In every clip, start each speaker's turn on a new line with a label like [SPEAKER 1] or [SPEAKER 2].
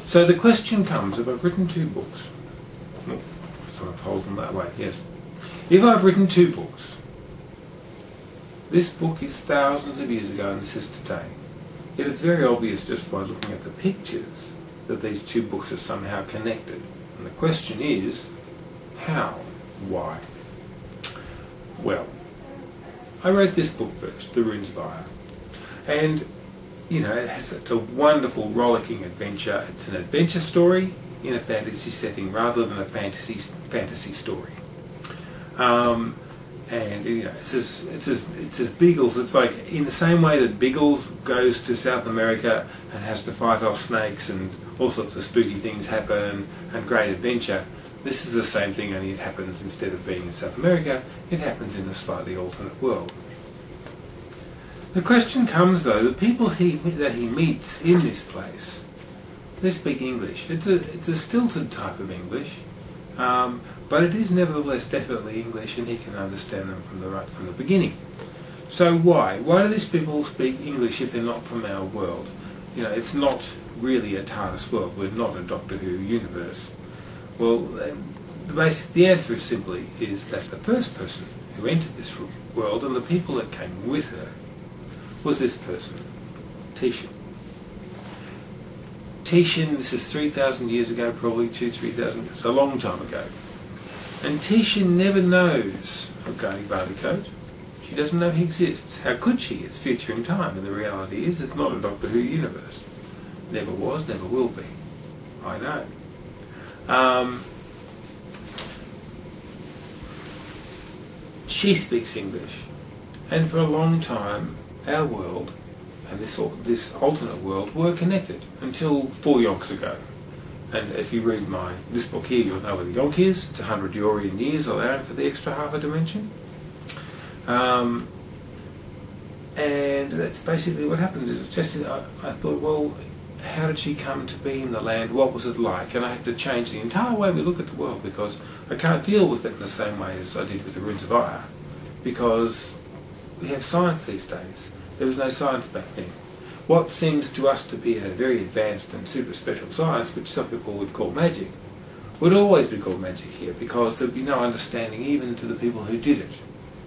[SPEAKER 1] So the question comes, if I've written 2 books, well, sort of told them that way, yes. If I've written 2 books, this book is thousands of years ago and this is today. Yet it's very obvious just by looking at the pictures that these 2 books are somehow connected. And the question is, how? Why? Well, I wrote this book first, The Runes of Ire. And, you know, it's a wonderful, rollicking adventure. It's an adventure story in a fantasy setting rather than a fantasy story. And you know, it's as Biggles. It's like in the same way that Biggles goes to South America and has to fight off snakes and all sorts of spooky things happen and great adventure. This is the same thing, only it happens, instead of being in South America, it happens in a slightly alternate world. The question comes though, the people that he meets in this place, they speak English. It's a stilted type of English. But it is nevertheless definitely English, and he can understand them from the beginning. So why? Why do these people speak English if they're not from our world? You know, it's not really a TARDIS world. We're not a Doctor Who universe. Well, the answer is simply that the first person who entered this world and the people that came with her was this person, Titian. Titian, this is 3,000 years ago, probably 2,000-3,000 years, a long time ago. And Titian never knows of Gardy Barleycoat. She doesn't know he exists. How could she? It's future in time, and the reality is it's not a Doctor Who universe. Never was, never will be. I know. She speaks English, and for a long time our world and this alternate world were connected until 4 yonks ago. And if you read this book here, you'll know what a yonk is. It's 100 Yorian years, allowing for the extra half a dimension. And that's basically what happened. It was just, I thought, well, how did she come to be in the land? What was it like? And I had to change the entire way we look at the world, because I can't deal with it in the same way as I did with the Runes of Ire, because we have science these days. There was no science back then. What seems to us to be a very advanced and super special science, which some people would call magic, would always be called magic here, because there'd be no understanding even to the people who did it.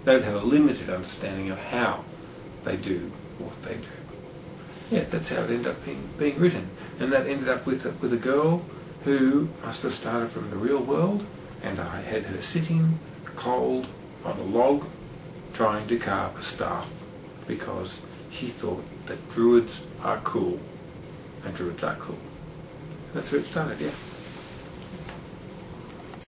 [SPEAKER 1] They would have a limited understanding of how they do what they do. Yeah, that's how it ended up being written. And that ended up with a girl who must have started from the real world, and I had her sitting cold on a log trying to carve a staff, because she thought that druids are cool, and druids are cool. That's where it started, yeah.